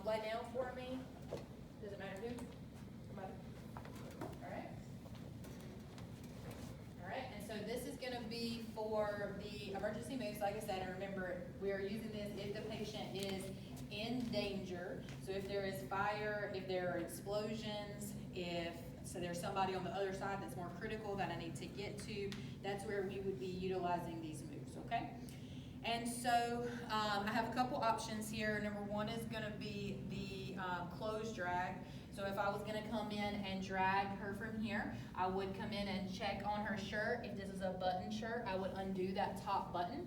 lie down for me. Does it matter who? Somebody? All right. All right, and so this is going to be for the emergency moves, like I said, and remember, we are using this if the patient is in danger. So if there is fire, if there are explosions, so there's somebody on the other side that's more critical that I need to get to, that's where we would be utilizing these moves, okay? And so I have a couple options here. Number one is going to be the closed drag. So if I was going to come in and drag her from here, I would come in and check on her shirt. If this is a button shirt, I would undo that top button.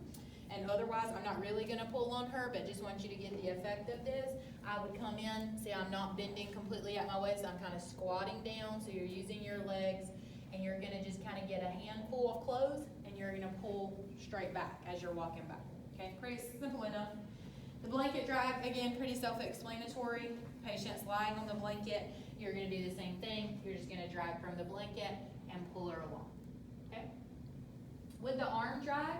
And otherwise, I'm not really going to pull on her, but just want you to get the effect of this. I would come in, see I'm not bending completely at my waist, I'm kind of squatting down, so you're using your legs, and you're going to just kind of get a handful of clothes, and you're going to pull straight back as you're walking back. Okay, pretty simple enough. The blanket drag, again, pretty self-explanatory. Patient's lying on the blanket, you're going to do the same thing. You're just going to drag from the blanket and pull her along. Okay? With the arm drag,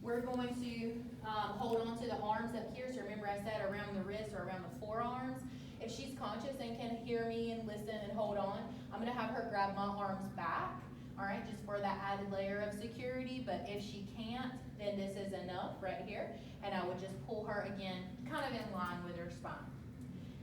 we're going to hold on to the arms up here. So remember I said around the wrist or around the forearms. If she's conscious and can hear me and listen and hold on, I'm going to have her grab my arms back, all right, just for that added layer of security. But if she can't, then this is enough right here. And I would just pull her again, kind of in line with her spine.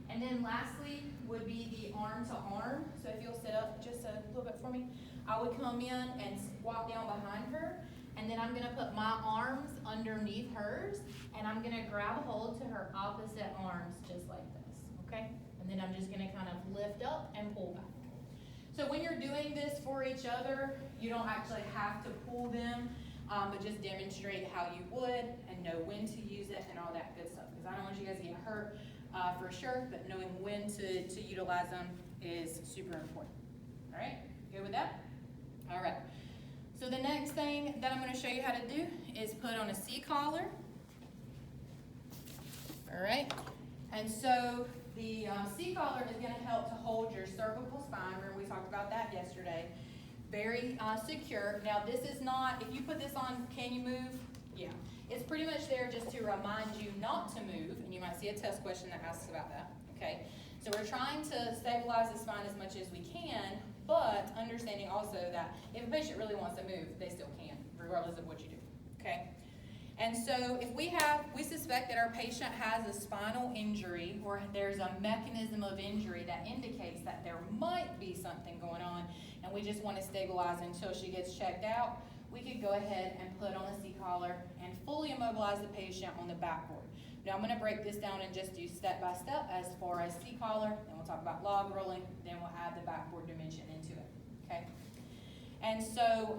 And then lastly would be the arm to arm. So if you'll sit up just a little bit for me, I would come in and squat down behind her. And then I'm going to put my arms underneath hers, and I'm going to grab a hold to her opposite arms just like this, okay? And then I'm just going to kind of lift up and pull back. So when you're doing this for each other, you don't actually have to pull them, but just demonstrate how you would and know when to use it and all that good stuff. Because I don't want you guys to get hurt for sure, but knowing when to utilize them is super important. All right, good with that? All right. So the next thing that I'm going to show you how to do is put on a C-collar. All right. And so the C-collar is going to help to hold your cervical spine. Remember we talked about that yesterday. Very secure. Now this is not, if you put this on, can you move? Yeah. It's pretty much there just to remind you not to move. And you might see a test question that asks about that. Okay. So we're trying to stabilize the spine as much as we can, but understanding also that if a patient really wants to move, they still can, regardless of what you do, okay? And so if we suspect that our patient has a spinal injury, or there's a mechanism of injury that indicates that there might be something going on, and we just want to stabilize until she gets checked out, we could go ahead and put on a C-collar and fully immobilize the patient on the backboard. Now I'm going to break this down and just do step by step as far as C-collar, then we'll talk about log rolling, then we'll add the backboard dimension into it, okay? And so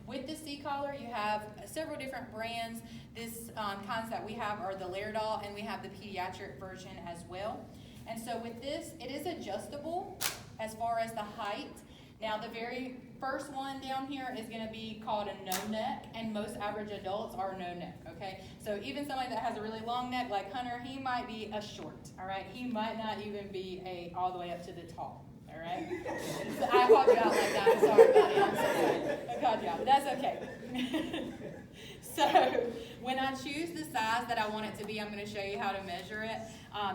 with the C-collar, you have several different brands. This kinds that we have are the Laerdal, and we have the pediatric version as well. And so with this, it is adjustable as far as the height. Now the very first one down here is going to be called a no neck, and most average adults are no neck, okay? So even somebody that has a really long neck like Hunter, he might be a short, all right? He might not even be all the way up to the tall, all right? So I called you out like that. I'm sorry, buddy. I'm so sorry. I called you out, but that's okay. So when I choose the size that I want it to be, I'm going to show you how to measure it.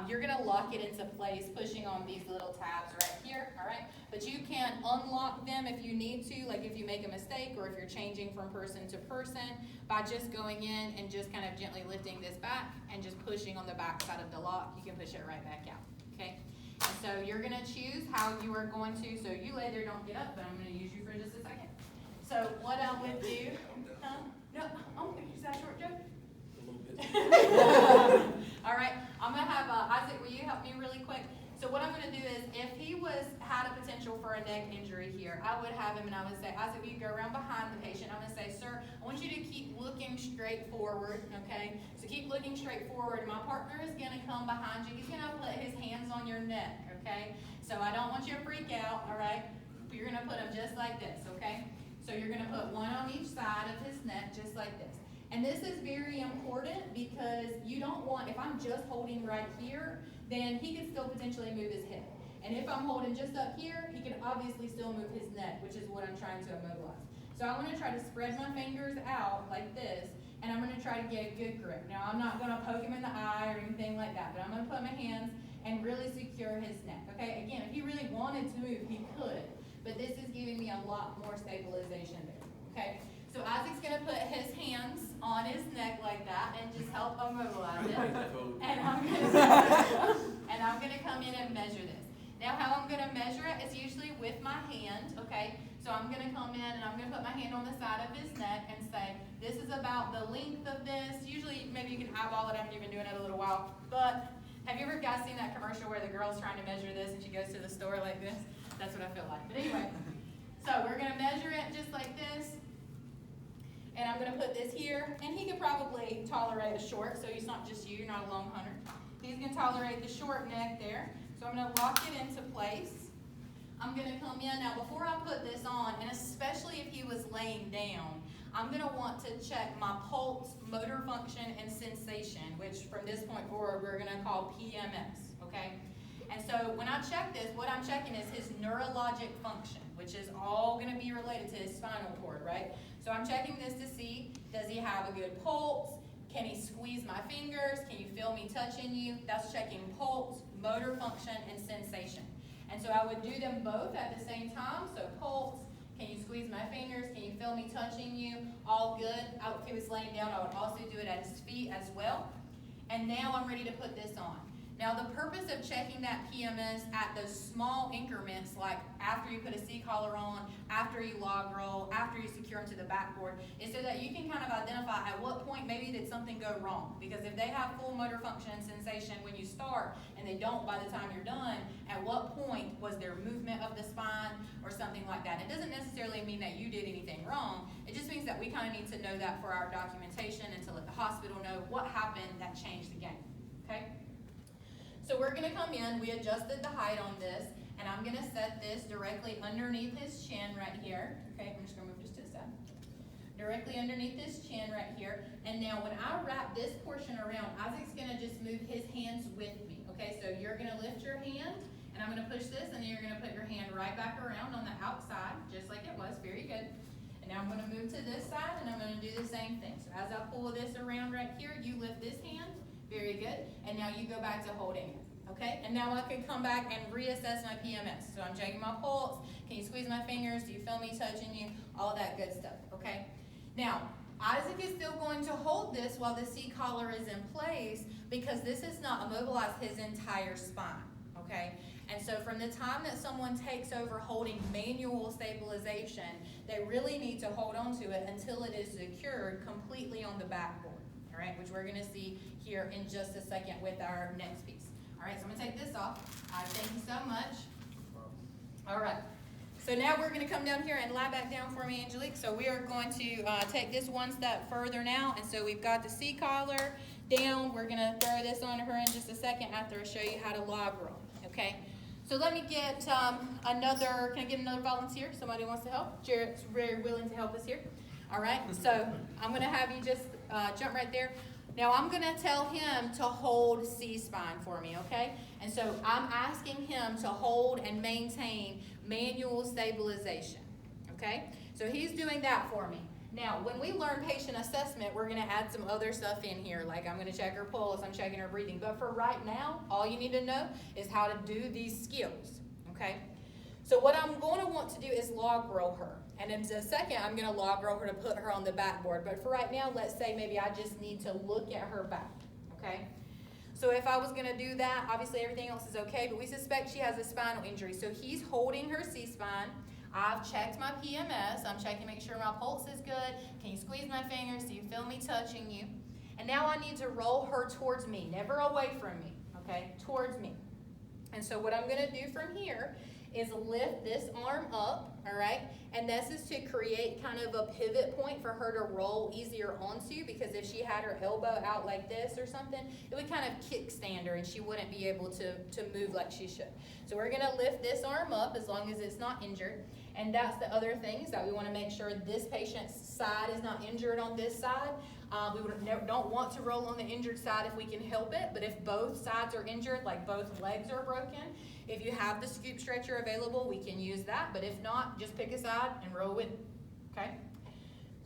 You're going to lock it into place, pushing on these little tabs right here, all right? But you can unlock them if you need to, like if you make a mistake or if you're changing from person to person, by just going in and just kind of gently lifting this back and just pushing on the back side of the lock. You can push it right back out, okay? And so you're going to choose how you are going to, so you lay there, don't get up, but I'm going to use you for just a second. So what I would do, no, I'm going to use that short joke. All right, I'm going to have Isaac, will you help me really quick? So what I'm going to do is, if he had a potential for a neck injury here, I would have him and I would say, Isaac, will you go around behind the patient? I'm going to say, sir, I want you to keep looking straight forward, okay? So keep looking straight forward. My partner is going to come behind you. He's going to put his hands on your neck, okay? So I don't want you to freak out, all right? You're going to put them just like this, okay? So you're going to put one on each side of his neck, just like this. And this is very important because you don't want, if I'm just holding right here, then he could still potentially move his hip. And if I'm holding just up here, he can obviously still move his neck, which is what I'm trying to immobilize. So I want to try to spread my fingers out like this, and I'm gonna try to get a good grip. Now, I'm not gonna poke him in the eye or anything like that, but I'm gonna put my hands and really secure his neck, okay? Again, if he really wanted to move, he could, but this is giving me a lot more stabilization there, okay? So Isaac's gonna put his hands on his neck like that and just help immobilize it. And I'm gonna come in and measure this. Now, how I'm gonna measure it is usually with my hand, okay? So I'm gonna come in and I'm gonna put my hand on the side of his neck and say, this is about the length of this. Usually, maybe you can eyeball it after you've been doing it a little while, but have you ever guys seen that commercial where the girl's trying to measure this and she goes to the store like this? That's what I feel like. But anyway, so we're gonna measure it just like this. And I'm gonna put this here, and he could probably tolerate a short, so he's not just you, you're not a long hunter. He's gonna tolerate the short neck there. So I'm gonna lock it into place. I'm gonna come in, now before I put this on, and especially if he was laying down, I'm gonna want to check my pulse, motor function, and sensation, which from this point forward, we're gonna call PMS, okay? And so when I check this, what I'm checking is his neurologic function, which is all gonna be related to his spinal cord, right? So I'm checking this to see, does he have a good pulse? Can he squeeze my fingers? Can you feel me touching you? That's checking pulse, motor function, and sensation. And so I would do them both at the same time. So pulse, can you squeeze my fingers? Can you feel me touching you? All good. If he was laying down, I would also do it at his feet as well. And now I'm ready to put this on. Now the purpose of checking that PMS at those small increments, like after you put a C-collar on, after you log roll, after you secure them to the backboard, is so that you can kind of identify at what point maybe did something go wrong. Because if they have full motor function and sensation when you start, and they don't by the time you're done, at what point was there movement of the spine or something like that? It doesn't necessarily mean that you did anything wrong. It just means that we kind of need to know that for our documentation and to let the hospital know what happened that changed the game, okay? So we're gonna come in, we adjusted the height on this, and I'm gonna set this directly underneath his chin right here. Okay, I'm just gonna move this to the side. Directly underneath his chin right here. And now when I wrap this portion around, Isaac's gonna just move his hands with me. Okay, so you're gonna lift your hand, and I'm gonna push this, and then you're gonna put your hand right back around on the outside, just like it was, very good. And now I'm gonna move to this side, and I'm gonna do the same thing. So as I pull this around right here, you lift this hand, very good. And now you go back to holding it. Okay, and now I can come back and reassess my PMS. So I'm checking my pulse. Can you squeeze my fingers? Do you feel me touching you? All that good stuff, okay? Now, Isaac is still going to hold this while the C-collar is in place because this has not immobilized his entire spine, okay? And so from the time that someone takes over holding manual stabilization, they really need to hold on to it until it is secured completely on the backboard, all right? Which we're gonna see here in just a second with our next piece. All right, so I'm gonna take this off. Thank you so much. All right, so now we're gonna come down here and lie back down for me, Angelique. So we are going to take this one step further now. And so we've got the C-collar down. We're gonna throw this on her in just a second after I show you how to log roll, okay? So let me get can I get another volunteer? Somebody wants to help? Jarrett's very willing to help us here. All right, so I'm gonna have you just jump right there. Now I'm gonna tell him to hold C-spine for me, okay? And so I'm asking him to hold and maintain manual stabilization, okay? So he's doing that for me. Now, when we learn patient assessment, we're gonna add some other stuff in here, like I'm gonna check her pulse, I'm checking her breathing. But for right now, all you need to know is how to do these skills, okay? So what I'm going to want to do is log roll her. And in a second, I'm going to log roll her to put her on the backboard. But for right now, let's say maybe I just need to look at her back, okay? So if I was going to do that, obviously everything else is okay, but we suspect she has a spinal injury. So he's holding her C-spine. I've checked my PMS. I'm checking to make sure my pulse is good. Can you squeeze my fingers? Do you feel me touching you? And now I need to roll her towards me, never away from me, okay? Towards me. And so what I'm going to do from here is lift this arm up, all right? And this is to create kind of a pivot point for her to roll easier onto, because if she had her elbow out like this or something, it would kind of kickstand her and she wouldn't be able to move like she should. So we're gonna lift this arm up as long as it's not injured. And that's the other thing, is that we wanna make sure this patient's side is not injured on this side. We don't want to roll on the injured side if we can help it, but if both sides are injured, like both legs are broken, if you have the scoop stretcher available, we can use that, but if not, just pick a side and roll with it, okay?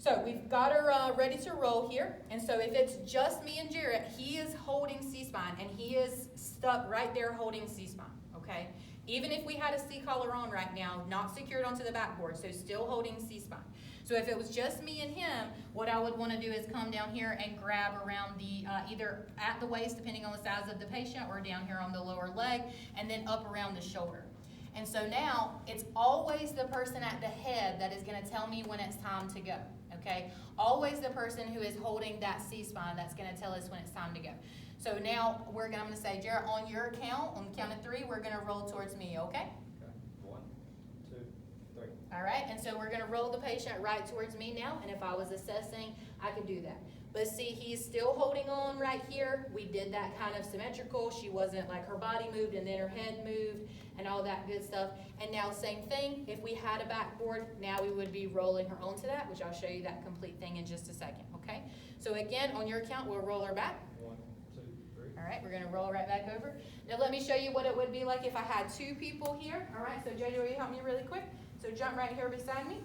So we've got her ready to roll here. And so if it's just me and Jarrett, he is holding C-spine, and he is stuck right there holding C-spine, okay? Even if we had a C-collar on right now, not secured onto the backboard, so still holding C-spine. So if it was just me and him, what I would want to do is come down here and grab around the, either at the waist, depending on the size of the patient, or down here on the lower leg, and then up around the shoulder. And so now, it's always the person at the head that is going to tell me when it's time to go, okay? Always the person who is holding that C-spine that's going to tell us when it's time to go. So now, I'm going to say, Jarrett, on your count, on the count of 3, we're going to roll towards me, okay? Okay. 1, 2, 3. All right, and so we're going to roll the patient right towards me now, and if I was assessing, I could do that. But see, he's still holding on right here. We did that kind of symmetrical. She wasn't like her body moved and then her head moved and all that good stuff. And now same thing, if we had a backboard, now we would be rolling her onto that, which I'll show you that complete thing in just a second, okay? So again, on your count, we'll roll her back. 1, 2, 3. All right, we're gonna roll right back over. Now let me show you what it would be like if I had 2 people here. All right, so JJ, will you help me really quick? So jump right here beside me.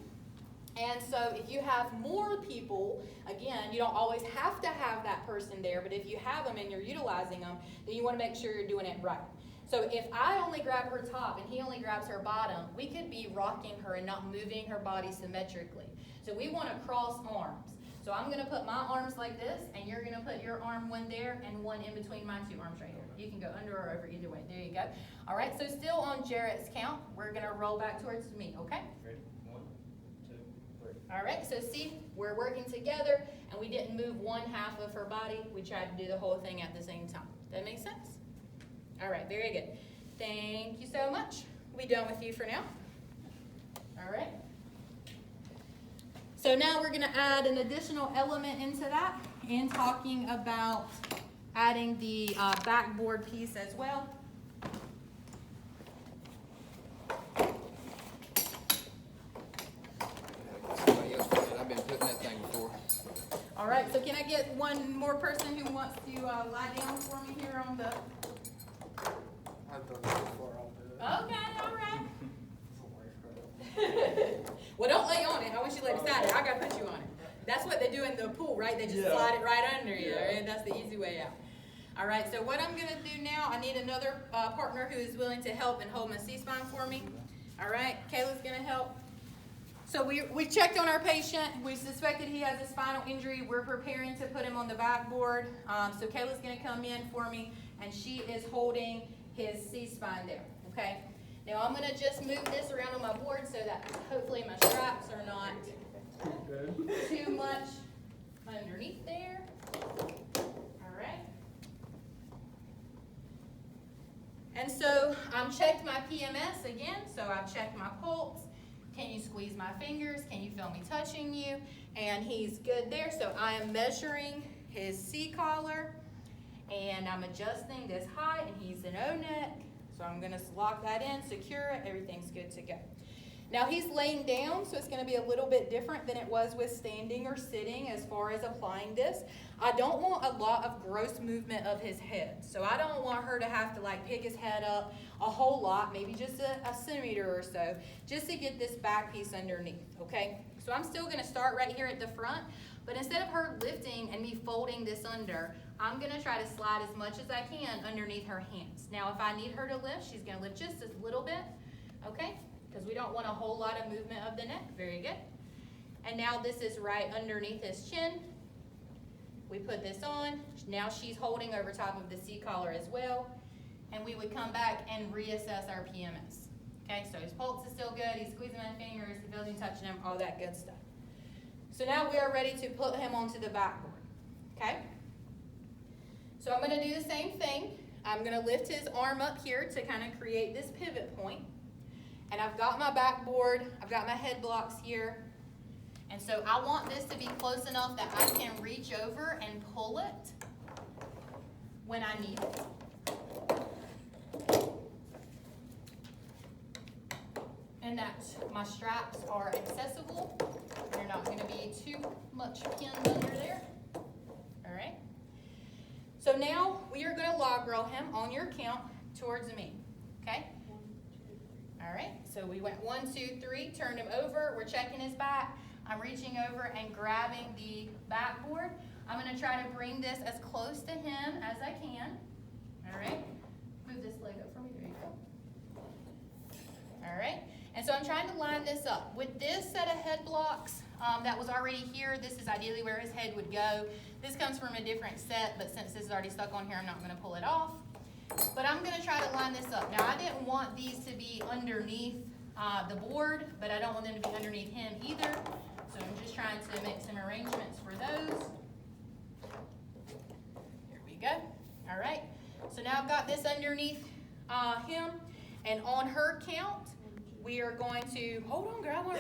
And so if you have more people, again, you don't always have to have that person there, but if you have them and you're utilizing them, then you want to make sure you're doing it right. So if I only grab her top and he only grabs her bottom, we could be rocking her and not moving her body symmetrically. So we want to cross arms. So I'm going to put my arms like this, and you're going to put your arm one there and one in between my 2 arms right here. You can go under or over, either way. There you go. All right, so still on Jarrett's count, we're going to roll back towards me, okay? Ready? 1, 2, 3. All right, so see, we're working together, and we didn't move one half of her body. We tried to do the whole thing at the same time. That make sense? All right, very good. Thank you so much. We done with you for now. All right. So now we're going to add an additional element into that and talking about adding the backboard piece as well. Somebody else did it. I've been putting that thing before. All right, so can I get one more person who wants to lie down for me here on the... I've done this before. I'll do it. Okay, all right. Well, don't lay on it. I want you to lay beside it. I got to put you on it. That's what they do in the pool, right? They just slide it right under you, and that's the easy way out. All right, so what I'm going to do now, I need another partner who is willing to help and hold my C-spine for me. All right, Kayla's going to help. So we checked on our patient. We suspected he has a spinal injury. We're preparing to put him on the backboard. So Kayla's going to come in for me, and she is holding his C-spine there, okay? Now I'm going to just move this around on my board so that hopefully my straps are not too much underneath there. All right. And so I've checked my PMS again. So I've checked my pulse. Can you squeeze my fingers? Can you feel me touching you? And he's good there. So I am measuring his C-collar, and I'm adjusting this height, and he's an O-neck. So I'm going to lock that in, secure it, everything's good to go. Now he's laying down, so it's going to be a little bit different than it was with standing or sitting as far as applying this. I don't want a lot of gross movement of his head. So I don't want her to have to like pick his head up a whole lot, maybe just a centimeter or so, just to get this back piece underneath, okay? So I'm still going to start right here at the front, but instead of her lifting and me folding this under, I'm going to try to slide as much as I can underneath her hands. Now, if I need her to lift, she's going to lift just a little bit, okay? Because we don't want a whole lot of movement of the neck. Very good. And now this is right underneath his chin. We put this on. Now she's holding over top of the C-collar as well. And we would come back and reassess our PMS. Okay, so his pulse is still good. He's squeezing my fingers. He feels me touching him, all that good stuff. So now we are ready to put him onto the backboard. Okay? So I'm going to do the same thing. I'm going to lift his arm up here to kind of create this pivot point. And I've got my backboard. I've got my head blocks here. And so I want this to be close enough that I can reach over and pull it when I need it. And that my straps are accessible. They're not going to be too much pinned under there. All right. So now we are going to log roll him on your count towards me. Okay? All right. So we went 1, 2, 3, turned him over. We're checking his back. I'm reaching over and grabbing the backboard. I'm gonna try to bring this as close to him as I can. All right, move this leg up for me, there you go. All right, and so I'm trying to line this up. With this set of head blocks that was already here, this is ideally where his head would go. This comes from a different set, but since this is already stuck on here, I'm not gonna pull it off. But I'm gonna try to line this up. Now, I didn't want these to be underneath the board, but I don't want them to be underneath him either. So I'm just trying to make some arrangements for those. Here we go. All right. So now I've got this underneath him, and on her count, we are going to, hold on, girl,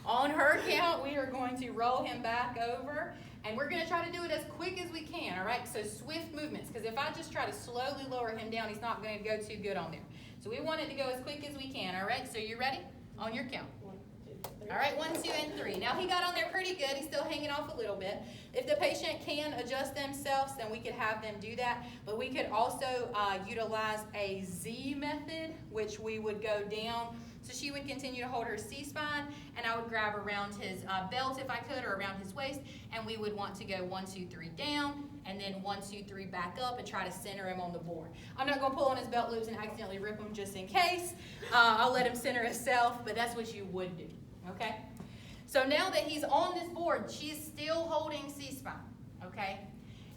on her count, we are going to roll him back over, and we're gonna try to do it as quick as we can, all right? So swift movements, because if I just try to slowly lower him down, he's not gonna go too good on there. So we want it to go as quick as we can, all right? So you ready? On your count. 1, 2, 3. All right, 1, 2, and 3. Now he got on there pretty good. He's still hanging off a little bit. If the patient can adjust themselves, then we could have them do that. But we could also utilize a Z method, which we would go down. So she would continue to hold her C-spine, and I would grab around his belt if I could, or around his waist, and we would want to go 1, 2, 3 down, and then 1, 2, 3 back up, and try to center him on the board. I'm not gonna pull on his belt loops and accidentally rip him just in case. I'll let him center himself, but that's what you would do, okay? So now that he's on this board, she's still holding C-spine, okay?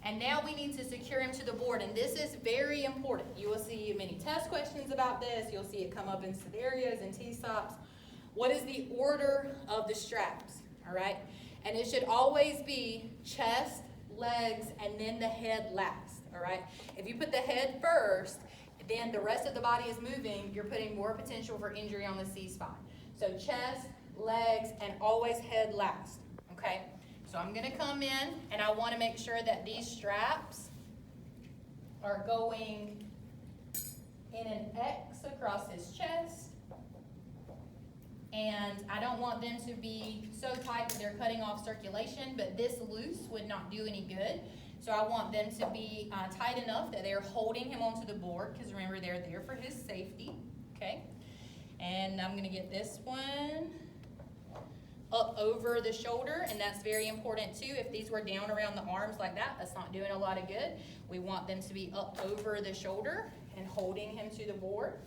And now we need to secure him to the board, and this is very important. You will see many test questions about this. You'll see it come up in scenarios and T-stops. What is the order of the straps, all right? And it should always be chest, legs, and then the head last, all right? If you put the head first, then the rest of the body is moving, you're putting more potential for injury on the C-spine. So chest, legs, and always head last, okay? So I'm gonna come in, and I wanna make sure that these straps are going in an X across his chest. And I don't want them to be so tight that they're cutting off circulation, but this loose would not do any good. So I want them to be tight enough that they're holding him onto the board, because remember, they're there for his safety, okay? And I'm gonna get this one up over the shoulder, and that's very important too. If these were down around the arms like that, that's not doing a lot of good. We want them to be up over the shoulder and holding him to the board.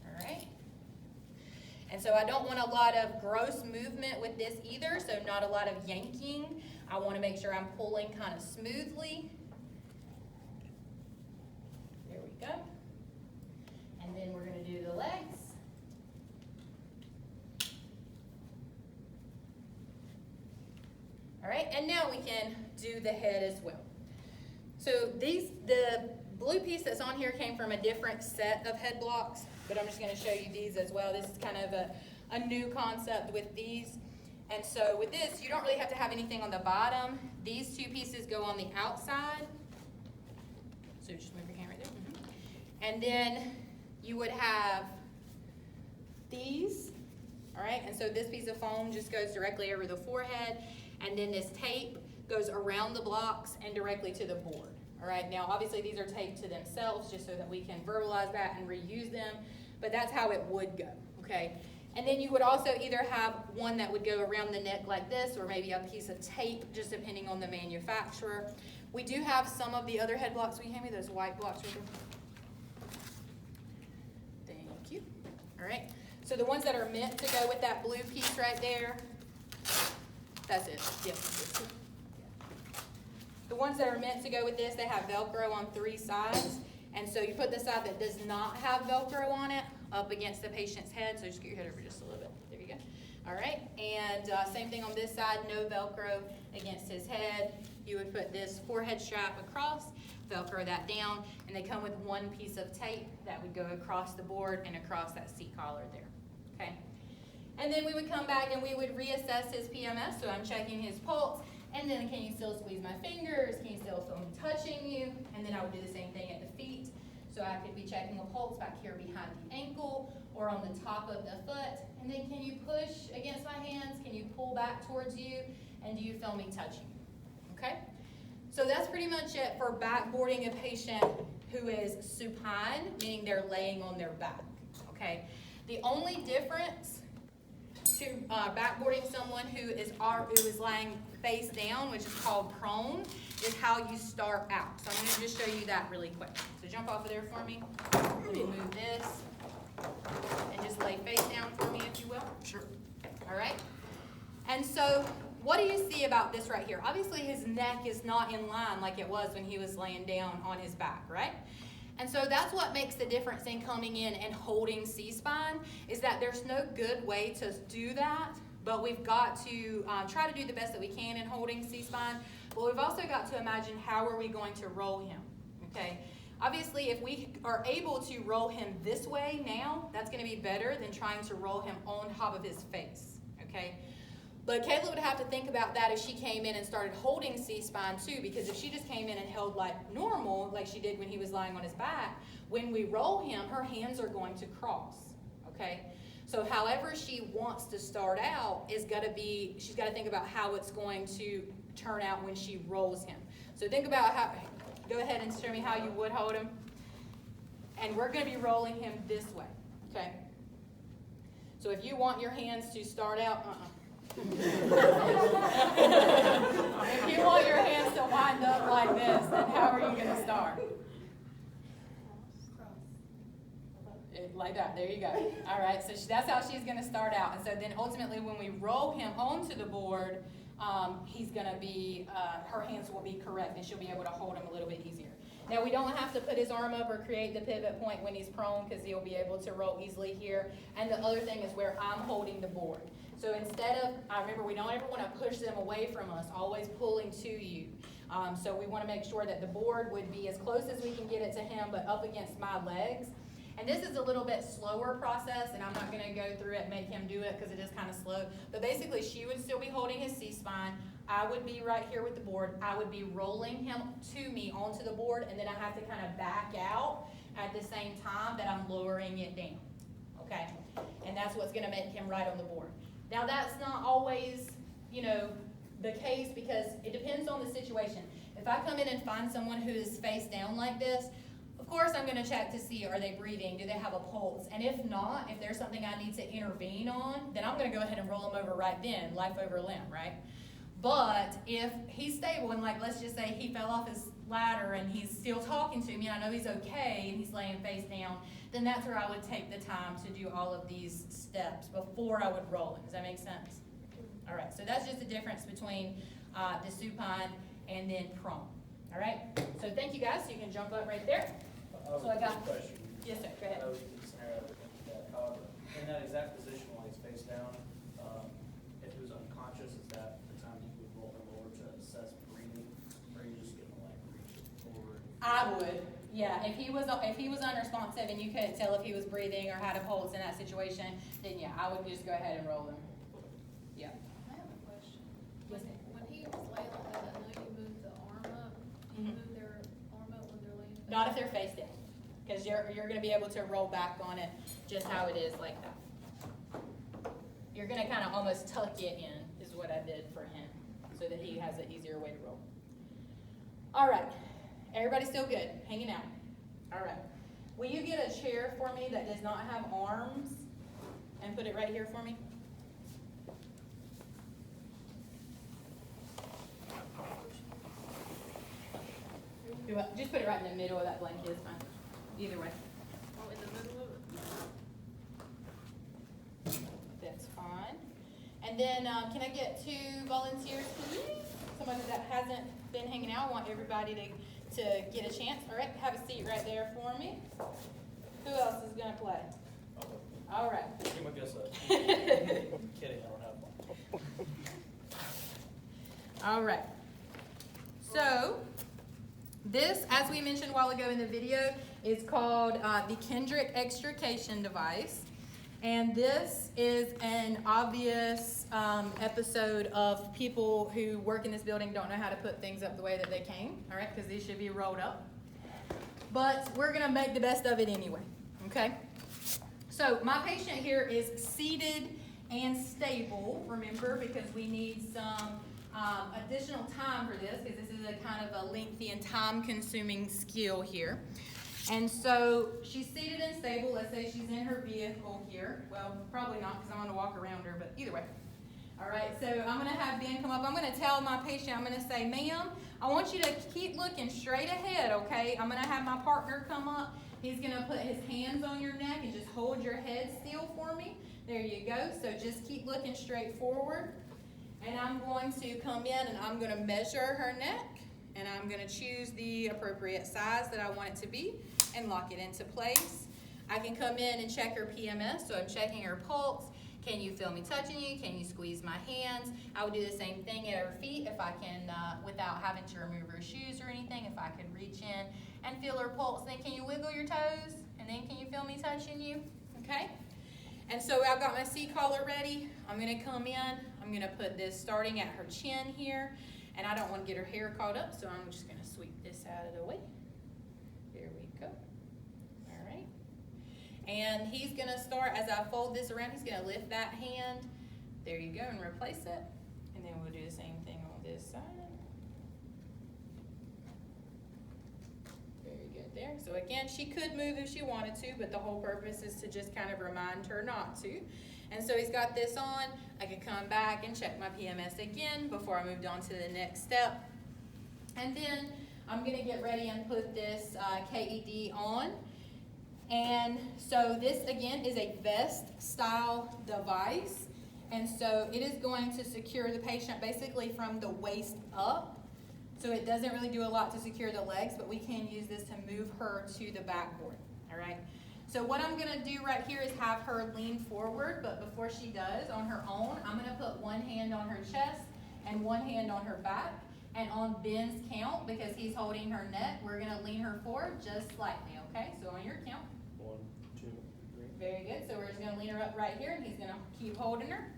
All right. And so I don't want a lot of gross movement with this either, so not a lot of yanking. I want to make sure I'm pulling kind of smoothly. There we go. And then we're going to do the legs. All right, and now we can do the head as well. So the blue piece that's on here came from a different set of head blocks, but I'm just going to show you these as well. This is kind of a new concept with these. And so with this, you don't really have to have anything on the bottom. These two pieces go on the outside. So just move your hand right there. And then you would have these, all right? And so this piece of foam just goes directly over the forehead, and then this tape goes around the blocks and directly to the board, all right? Now, obviously, these are taped to themselves just so that we can verbalize that and reuse them, but that's how it would go, okay? And then you would also either have one that would go around the neck like this, or maybe a piece of tape, just depending on the manufacturer. We do have some of the other head blocks. Will you hand me those white blocks right there? Thank you. All right. So the ones that are meant to go with that blue piece right there, that's it. Yes. The ones that are meant to go with this, they have Velcro on 3 sides. And so you put the side that does not have Velcro on it up against the patient's head. So just get your head over just a little bit. There you go. All right. And same thing on this side, no Velcro against his head. You would put this forehead strap across, Velcro that down, and they come with one piece of tape that would go across the board and across that seat collar there. Okay. And then we would come back and we would reassess his PMS. So I'm checking his pulse. And then, can you still squeeze my fingers? Can you still feel me touching you? And then I would do the same thing at the feet. So I could be checking a pulse back here behind the ankle or on the top of the foot. And then, can you push against my hands? Can you pull back towards you? And do you feel me touching you? Okay? So that's pretty much it for backboarding a patient who is supine, meaning they're laying on their back, okay? The only difference to backboarding someone who is lying face down, which is called prone, is how you start out. So I'm going to just show you that really quick. So jump off of there for me. Let me move this. And just lay face down for me, if you will. Sure. All right? And so what do you see about this right here? Obviously, his neck is not in line like it was when he was laying down on his back, right? And so that's what makes the difference in coming in and holding C-spine, is that there's no good way to do that, but we've got to try to do the best that we can in holding C-spine, but we've also got to imagine how are we going to roll him, okay? Obviously, if we are able to roll him this way now, that's going to be better than trying to roll him on top of his face, okay? But Kayla would have to think about that if she came in and started holding C-spine too, because if she just came in and held like normal, like she did when he was lying on his back, when we roll him, her hands are going to cross, okay? So however she wants to start out is going to be, she's got to think about how it's going to turn out when she rolls him. So think about how, go ahead and show me how you would hold him. And we're going to be rolling him this way, okay? So if you want your hands to start out, if you want your hands to wind up like this, then how are you going to start? Like that. There you go. All right. So that's how she's going to start out. And so then ultimately when we roll him onto the board, he's going to be, her hands will be correct and she'll be able to hold him a little bit easier. Now we don't have to put his arm up or create the pivot point when he's prone because he'll be able to roll easily here. And the other thing is where I'm holding the board. So instead of, remember, we don't ever want to push them away from us, always pulling to you. So we want to make sure that the board would be as close as we can get it to him, but up against my legs. And this is a little bit slower process, and I'm not going to go through it and make him do it because it is kind of slow. But basically, she would still be holding his C-spine. I would be right here with the board. I would be rolling him to me onto the board, and then I have to kind of back out at the same time that I'm lowering it down. Okay? And that's what's going to make him right on the board. Now, that's not always, the case because it depends on the situation. If I come in and find someone who is face down like this, of course I'm going to check to see, are they breathing? Do they have a pulse? And if not, if there's something I need to intervene on, then I'm going to go ahead and roll them over right then, life over limb, right? But if he's stable and let's just say he fell off his ladder and he's still talking to me and I know he's okay and he's laying face down, then that's where I would take the time to do all of these steps before I would roll him. Does that make sense? All right, so that's just the difference between the supine and then prone. All right, so thank you guys. So you can jump up right there. So I got, question. yes sir, go ahead. I know we can scenario that. However, in that exact position while he's face down, if he was unconscious, is that the time you would roll him over to assess breathing, or are you just gonna reach forward? I would, yeah. If he was unresponsive and you couldn't tell if he was breathing or had a pulse in that situation, then yeah, I would just go ahead and roll him. Yeah. I have a question. Yes, ma'am. When he was laying like that, I know you moved the arm up. You Mhm. move their arm up when they're laying. Not if they're face down, because you're going to be able to roll back on it just how it is like that. You're going to kind of almost tuck it in is what I did for him so that he has an easier way to roll. All right. Everybody still good? Hanging out? All right. Will you get a chair for me that does not have arms and put it right here for me? Just put it right in the middle of that blanket, it's fine. Either way. Oh, in the middle of it? That's fine. And then, can I get 2 volunteers, please? Somebody that hasn't been hanging out. I want everybody to get a chance. All right, have a seat right there for me. Who else is gonna play? All right. Give him a guess. Kidding, I don't have one. All right. So, this, as we mentioned a while ago in the video, is called the Kendrick extrication device. And this is an obvious episode of people who work in this building don't know how to put things up the way that they came, all right, because these should be rolled up. But we're going to make the best of it anyway, okay? So my patient here is seated and stable, remember, because we need some additional time for this, because this is a kind of a lengthy and time-consuming skill here. And so she's seated and stable. Let's say she's in her vehicle here. Well, probably not, because I'm going to walk around her, but either way. All right, so I'm going to have Ben come up. I'm going to tell my patient, I'm going to say, ma'am, I want you to keep looking straight ahead, okay? I'm going to have my partner come up. He's going to put his hands on your neck and just hold your head still for me. There you go. So just keep looking straight forward. And I'm going to come in and I'm going to measure her neck. And I'm going to choose the appropriate size that I want it to be and lock it into place. I can come in and check her PMS. So I'm checking her pulse. Can you feel me touching you? Can you squeeze my hands? I would do the same thing at her feet if I can, without having to remove her shoes or anything. If I could reach in and feel her pulse, then can you wiggle your toes? And then can you feel me touching you? Okay? And so I've got my C-collar ready. I'm going to come in. I'm going to put this starting at her chin here. And I don't want to get her hair caught up, so I'm just going to sweep this out of the way. There we go. All right. And he's going to start, as I fold this around, he's going to lift that hand. There you go, and replace it. And then we'll do the same thing on this side. Very good there. So again, she could move if she wanted to, but the whole purpose is to just kind of remind her not to. And so he's got this on. I can come back and check my PMS again before I moved on to the next step. And then I'm going to get ready and put this KED on. And so this, again, is a vest-style device. And so it is going to secure the patient basically from the waist up. So it doesn't really do a lot to secure the legs, but we can use this to move her to the backboard. All right. So what I'm going to do right here is have her lean forward, but before she does, on her own, I'm going to put one hand on her chest and one hand on her back. And on Ben's count, because he's holding her neck, we're going to lean her forward just slightly, okay? So on your count. 1, 2, 3. Very good. So we're just going to lean her up right here, and he's going to keep holding her.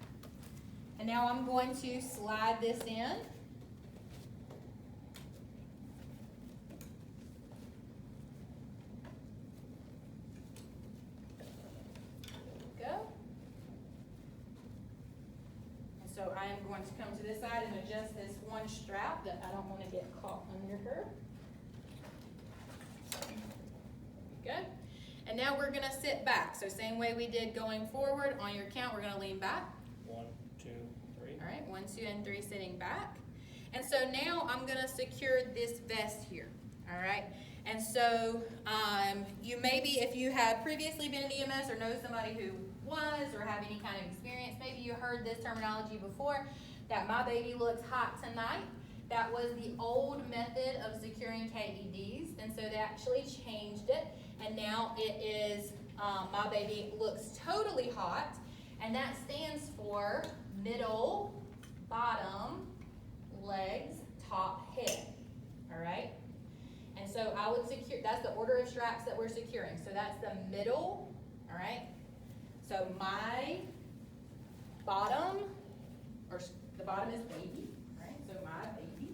And now I'm going to slide this in. So I am going to come to this side and adjust this one strap that I don't want to get caught under her. Good. And now we're going to sit back. So same way we did going forward. On your count, we're going to lean back. 1, 2, 3. All right, 1, 2, and 3 sitting back. And so now I'm going to secure this vest here. All right. And so you maybe, if you have previously been in EMS or know somebody who was or have any kind of experience, maybe you heard this terminology before, that my baby looks hot tonight. That was the old method of securing KEDs, and so they actually changed it, and now it is my baby looks totally hot, and that stands for middle, bottom, legs, top, head. All right? And so I would secure, that's the order of straps that we're securing. So that's the middle, all right? So my bottom, or the bottom is baby, right? So my baby.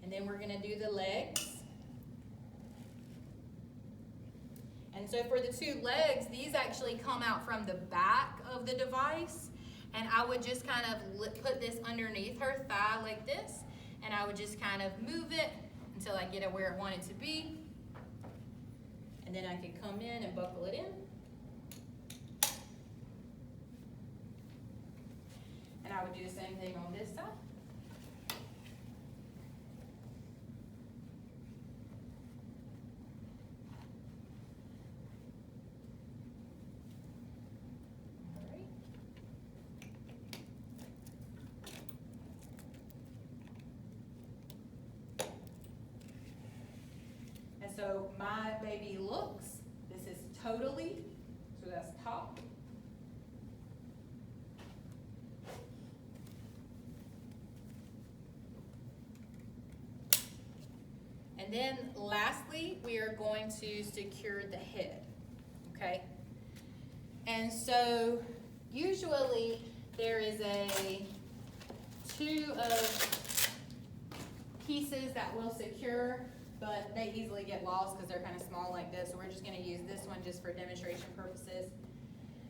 And then we're gonna do the legs. And so for the two legs, these actually come out from the back of the device. And I would just kind of put this underneath her thigh like this. And I would just kind of move it until I get it where I want it to be. And then I can come in and buckle it in. And I would do the same thing on this side. All right. And so my baby looks, this is totally, so that's top. And then lastly, we are going to secure the head, okay? And so usually there is a 2 of pieces that will secure, but they easily get lost because they're kind of small like this. So we're just going to use this one just for demonstration purposes.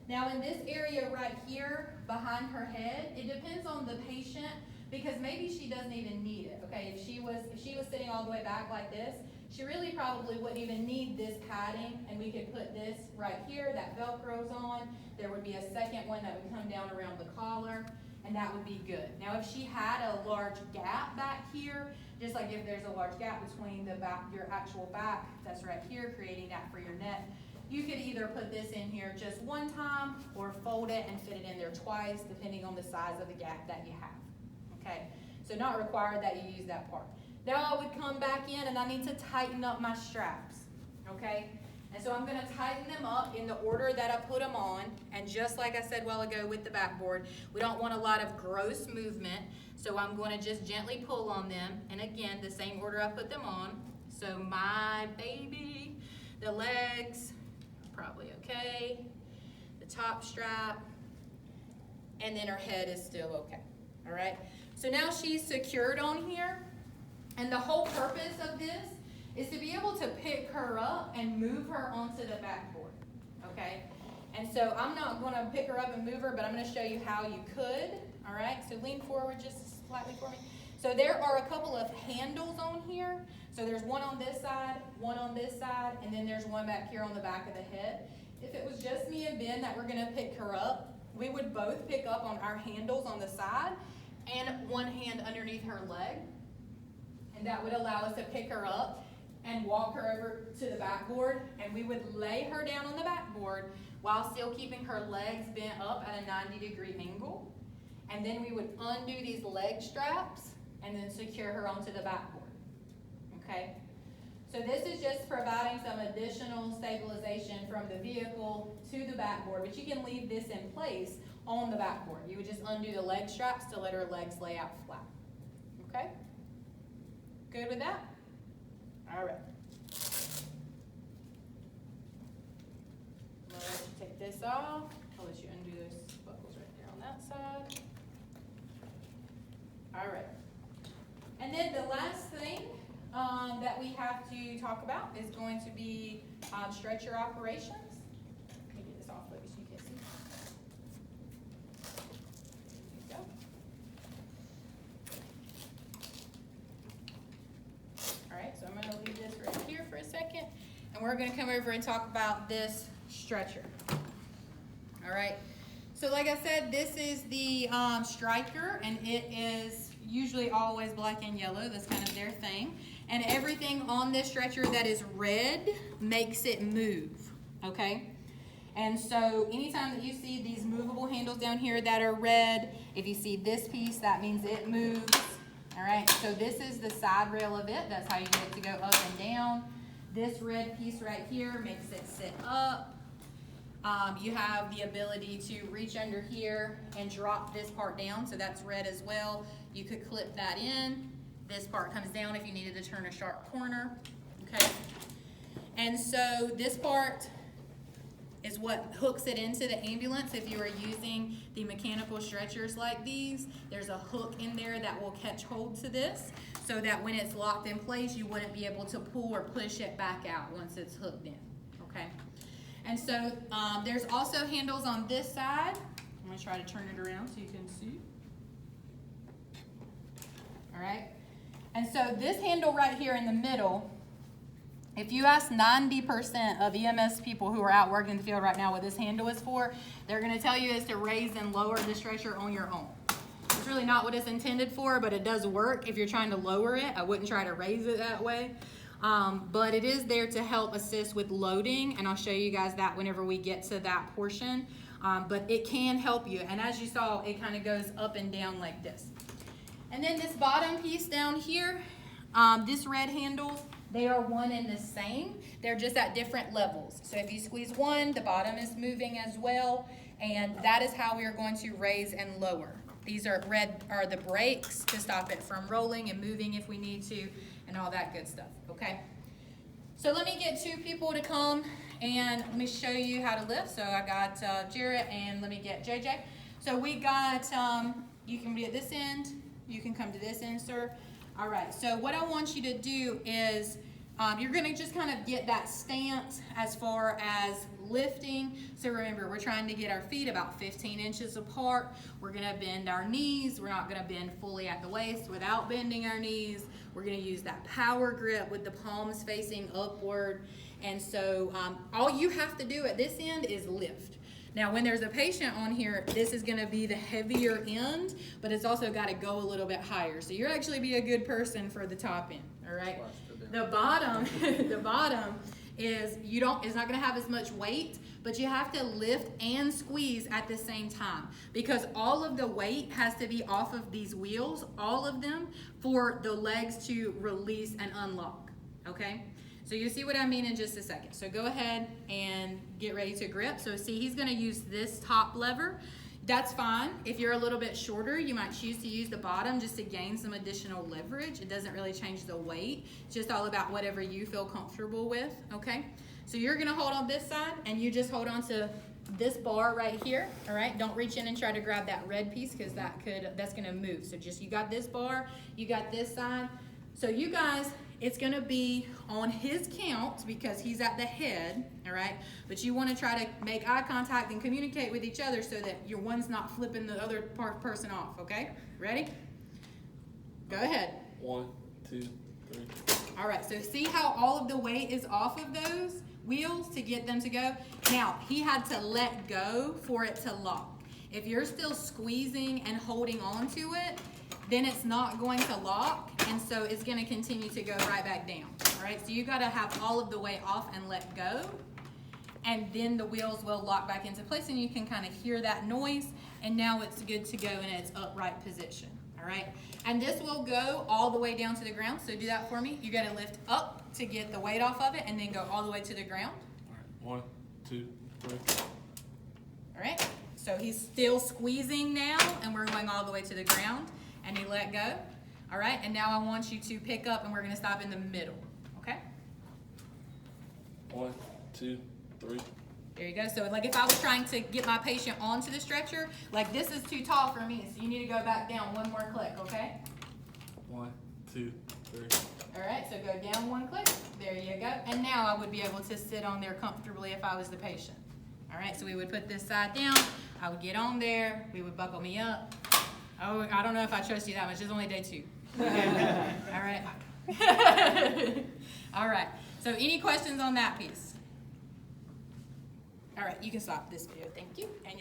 Now in this area right here behind her head, it depends on the patient, because maybe she doesn't even need it, okay? If she was sitting all the way back like this, she really probably wouldn't even need this padding, and we could put this right here, that Velcro's on. There would be a second one that would come down around the collar, and that would be good. Now, if she had a large gap back here, just like if there's a large gap between the back, your actual back, that's right here, creating that for your neck, you could either put this in here just one time or fold it and fit it in there twice, depending on the size of the gap that you have, okay? So not required that you use that part. Now I would come back in and I need to tighten up my straps, okay? And so I'm gonna tighten them up in the order that I put them on. And just like I said a while ago with the backboard, we don't want a lot of gross movement. So I'm gonna just gently pull on them. And again, the same order I put them on. So my baby, the legs, probably okay. The top strap, and then her head is still okay, all right? So now she's secured on here. And the whole purpose of this is to be able to pick her up and move her onto the backboard, okay? And so I'm not gonna pick her up and move her, but I'm gonna show you how you could, all right? So lean forward just slightly for me. So there are a couple of handles on here. So there's one on this side, one on this side, and then there's one back here on the back of the head. If it was just me and Ben that were gonna pick her up, we would both pick up on our handles on the side and one hand underneath her leg. And that would allow us to pick her up and walk her over to the backboard, and we would lay her down on the backboard while still keeping her legs bent up at a 90-degree angle. And then we would undo these leg straps and then secure her onto the backboard, okay? So this is just providing some additional stabilization from the vehicle to the backboard, but you can leave this in place on the backboard. You would just undo the leg straps to let her legs lay out flat, okay? Good with that? All right. I'll let you take this off. I'll let you undo those buckles right there on that side. All right. And then the last thing that we have to talk about is going to be stretcher operations. Let me get this off so you can see. There you go. All right, so I'm going to leave this right here for a second, and we're going to come over and talk about this stretcher. All right, so like I said, this is the striker, and it is usually always black and yellow. That's kind of their thing. And everything on this stretcher that is red makes it move, okay? And so anytime that you see these movable handles down here that are red, if you see this piece, that means it moves. All right, so this is the side rail of it. That's how you get it to go up and down. This red piece right here makes it sit up. You have the ability to reach under here and drop this part down, so that's red as well. You could clip that in. This part comes down if you needed to turn a sharp corner, okay? And so this part is what hooks it into the ambulance. If you are using the mechanical stretchers like these, there's a hook in there that will catch hold to this so that when it's locked in place, you wouldn't be able to pull or push it back out once it's hooked in, okay? And so there's also handles on this side. I'm gonna try to turn it around so you can see. All right, and so this handle right here in the middle, if you ask 90% of EMS people who are out working in the field right now what this handle is for, they're gonna tell you is to raise and lower the stretcher on your own. It's really not what it's intended for, but it does work if you're trying to lower it. I wouldn't try to raise it that way. But it is there to help assist with loading, and I'll show you guys that whenever we get to that portion. But it can help you, and as you saw, it kind of goes up and down like this. And then this bottom piece down here, this red handle, they are one and the same. They're just at different levels. So if you squeeze one, the bottom is moving as well, and that is how we are going to raise and lower. These are red are the brakes to stop it from rolling and moving if we need to, and all that good stuff, okay? So let me get two people to come and let me show you how to lift. So I got Jarrett, and let me get JJ. So we got, you can be at this end, you can come to this end, sir. All right, so what I want you to do is You're gonna just kind of get that stance as far as lifting. So remember, we're trying to get our feet about 15 inches apart. We're gonna bend our knees. We're not gonna bend fully at the waist without bending our knees. We're gonna use that power grip with the palms facing upward. And so all you have to do at this end is lift. Now, when there's a patient on here, this is gonna be the heavier end, but it's also gotta go a little bit higher. So you're actually be a good person for the top end, all right? The bottom, the bottom is it's not gonna have as much weight, but you have to lift and squeeze at the same time because all of the weight has to be off of these wheels, all of them, for the legs to release and unlock, okay? So you'll see what I mean in just a second. So go ahead and get ready to grip. So see, he's gonna use this top lever. That's fine. If you're a little bit shorter, you might choose to use the bottom just to gain some additional leverage. It doesn't really change the weight. It's just all about whatever you feel comfortable with, okay? So you're gonna hold on this side and you just hold on to this bar right here, all right? Don't reach in and try to grab that red piece because that's gonna move. So just, you got this bar, you got this side. So you guys, it's gonna be on his count because he's at the head, all right? But you wanna try to make eye contact and communicate with each other so that your one's not flipping the other person off, okay? Ready? Go ahead. 1, 2, 3. All right, so see how all of the weight is off of those wheels to get them to go? Now, he had to let go for it to lock. If you're still squeezing and holding on to it, then it's not going to lock, and so it's gonna continue to go right back down, all right? So you gotta have all of the weight off and let go, and then the wheels will lock back into place, and you can kind of hear that noise, and now it's good to go in its upright position, all right? And this will go all the way down to the ground, so do that for me. You're gonna lift up to get the weight off of it, and then go all the way to the ground. All right, 1, 2, 3. All right, so he's still squeezing now, and we're going all the way to the ground. And he let go. All right, and now I want you to pick up and we're gonna stop in the middle, okay? 1, 2, 3. There you go. So like if I was trying to get my patient onto the stretcher, like this is too tall for me, so you need to go back down one more click, okay? 1, 2, 3. All right, so go down one click. There you go. And now I would be able to sit on there comfortably if I was the patient. All right, so we would put this side down. I would get on there. We would buckle me up. Oh, I don't know if I trust you that much. It's only day 2. All right. All right. So any questions on that piece? All right, you can stop this video. Thank you. And